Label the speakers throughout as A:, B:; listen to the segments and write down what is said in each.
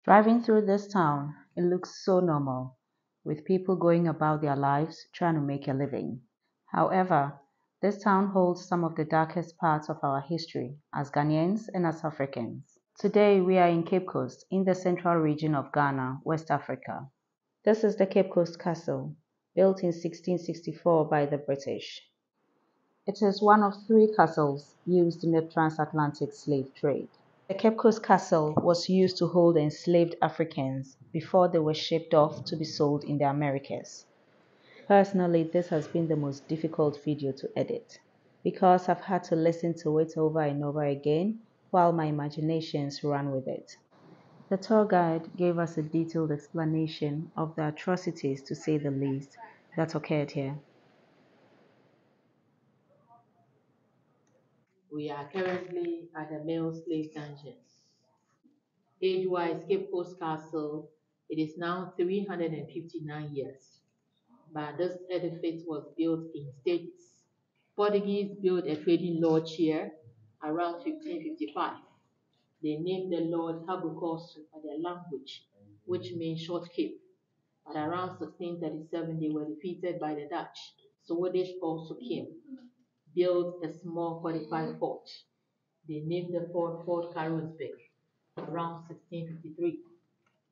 A: Driving through this town, it looks so normal, with people going about their lives trying to make a living. However, this town holds some of the darkest parts of our history as Ghanaians and as Africans. Today, we are in Cape Coast, in the central region of Ghana, West Africa. This is the Cape Coast Castle, built in 1664 by the British. It is one of three castles used in the transatlantic slave trade. The Cape Coast Castle was used to hold enslaved Africans before they were shipped off to be sold in the Americas. Personally, this has been the most difficult video to edit because I've had to listen to it over and over again while my imaginations ran with it. The tour guide gave us a detailed explanation of the atrocities, to say the least, that occurred here.
B: We are currently at the male slave dungeons. Age-wise, Cape Coast Castle, it is now 359 years, but this edifice was built in stages. Portuguese built a trading lodge here around 1555. They named the lodge Habukosu by their language, which means short cape. But around 1637, they were defeated by the Dutch. Swedish also came, built a small fortified fort. They named the fort Fort Karlsberg around 1653,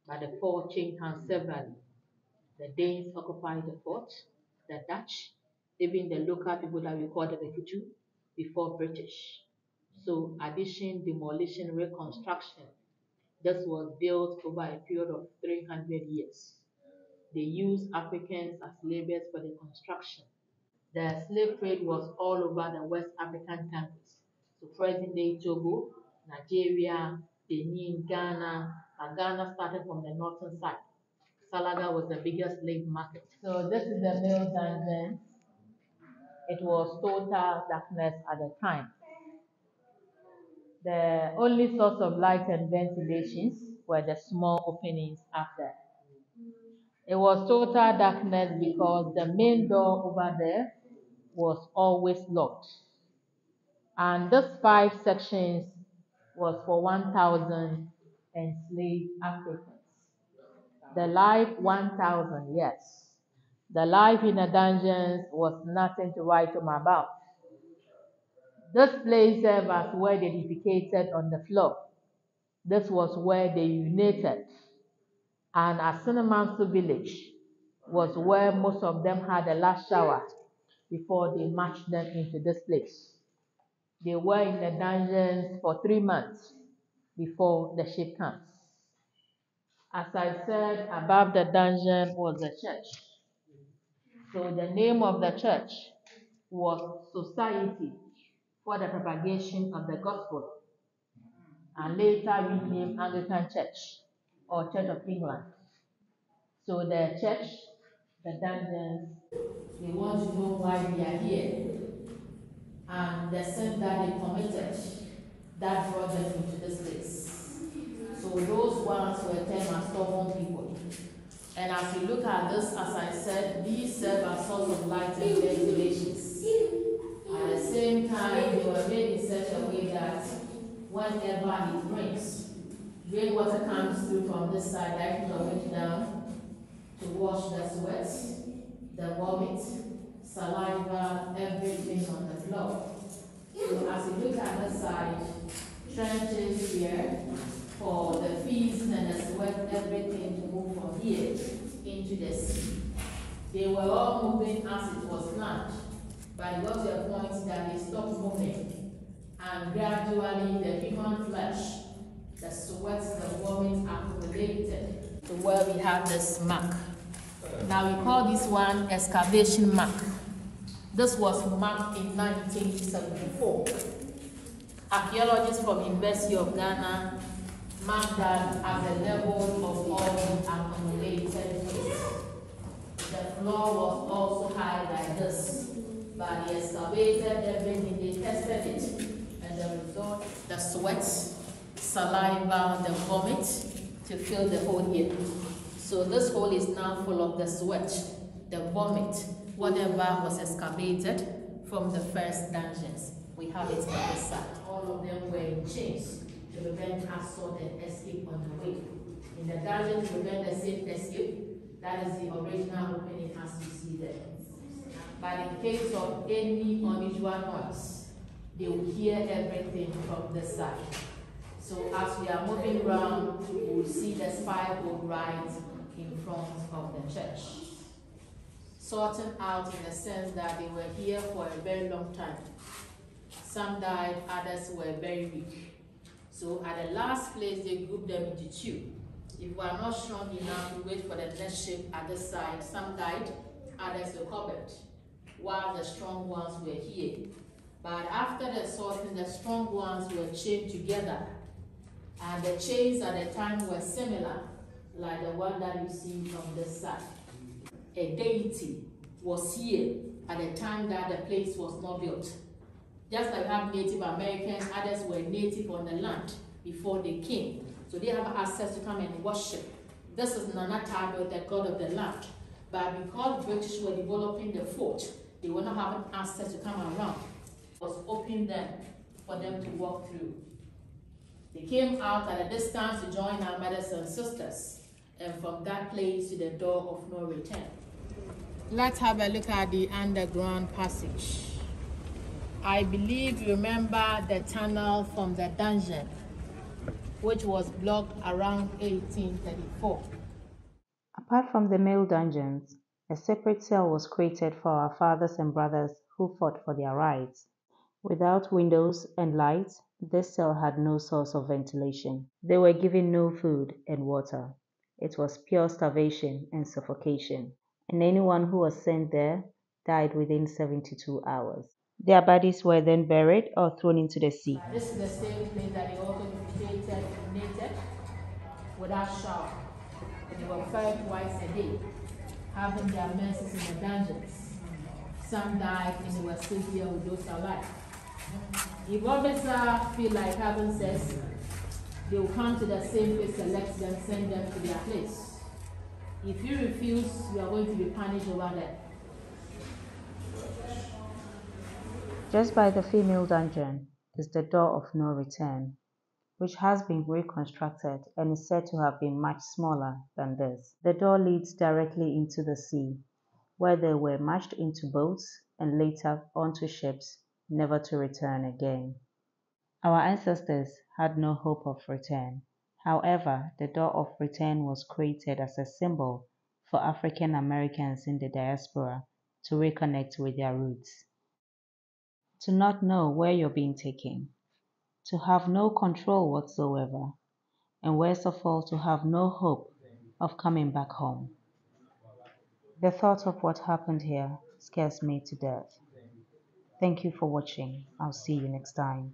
B: but the fort changed hands severally. The Danes occupied the fort, the Dutch, even the local people that we call the Befutu, before British. So addition, demolition, reconstruction. This was built over a period of 300 years. They used Africans as laborers for the construction. The slave trade was all over the West African countries. So present-day Togo, Nigeria, Benin, Ghana, and Ghana started from the northern side. Salaga was the biggest slave market. So this is the male dungeon. It was total darkness at the time. The only source of light and ventilations were the small openings after. It was total darkness because the main door over there was always locked. And this 5 sections was for 1,000 enslaved Africans. The life 1,000, yes. The life in the dungeons was nothing to write home about. This place served as where they defecated on the floor. This was where they urinated. And Asinamansu village was where most of them had the last shower before they marched them into this place. They were in the dungeons for 3 months before the ship comes. As I said, above the dungeon was the church. So the name of the church was Society for the Propagation of the Gospel, and later renamed Anglican Church or Church of England. So the church, the dungeons, they want to know why we are here and the sin that they committed that brought them into this place. So those ones were termed as stubborn people. And as you look at this, as I said, these serve as source of light and ventilations. At the same time, they were made in such a way that whenever it rains, rainwater comes through from this side, directly the wind down, to wash the sweat, the vomit, saliva, everything on the floor. So as you look at the side, trenches here for the fees and the sweat, everything to move from here into the sea. They were all moving as it was planned, but it got to a point that they stopped moving, and gradually the human flesh, the sweat, the vomit accumulated to where we have this mark. Now we call this one excavation mark. This was marked in 1974. Archaeologists from University of Ghana marked that as a level of all the accumulated waste. The floor was also high like this, but they excavated everything, they tested it, and the result, the sweat, saliva, the vomit, to fill the hole here. So this hole is now full of the sweat, the vomit, whatever was excavated from the first dungeons. We have it on this side. All of them were in chains to prevent assault and escape on the way. In the dungeon, you remain the same escape. That is the original opening as you see there. But in case of any unusual noise, they will hear everything from this side. So as we are moving around, we will see the spy board right in front of the church. Sorting out in the sense that they were here for a very long time. Some died, others were very weak. So at the last place, they grouped them into two. If we are not strong enough to wait for the next ship at this side, some died, others were covered, while the strong ones were here. But after the sorting, the strong ones were chained together, and the chains at the time were similar, like the one that you see from this side. A deity was here at the time that the place was not built. Just like we have Native Americans, others were native on the land before they came. So they have access to come and worship. This is Nana Tabo, the god of the land. But because British were developing the fort, they were not having access to come around. It was open then for them to walk through. They came out at a distance to join our mothers and sisters, and from that place to the door of no return. Let's have a look at the underground passage. I believe you remember the tunnel from the dungeon, which was blocked around 1834.
A: Apart from the male dungeons, a separate cell was created for our fathers and brothers who fought for their rights. Without windows and lights, this cell had no source of ventilation. They were given no food and water. It was pure starvation and suffocation, and anyone who was sent there died within 72 hours. Their bodies were then buried or thrown into the sea.
B: This is the same place that they also defecated naked without shower. They were fed twice a day, having their menses in the dungeons. Some died and they were still here with those alive. If officers feel like having sex, they will come to the same place, select them, send them to their place. If you refuse, you are going to be punished over there.
A: Just by the female dungeon is the door of no return, which has been reconstructed and is said to have been much smaller than this. The door leads directly into the sea, where they were marched into boats and later onto ships, never to return again. Our ancestors had no hope of return. However, the door of return was created as a symbol for African Americans in the diaspora to reconnect with their roots, to not know where you're being taken, to have no control whatsoever, and worst of all, to have no hope of coming back home. The thought of what happened here scares me to death. Thank you for watching. I'll see you next time.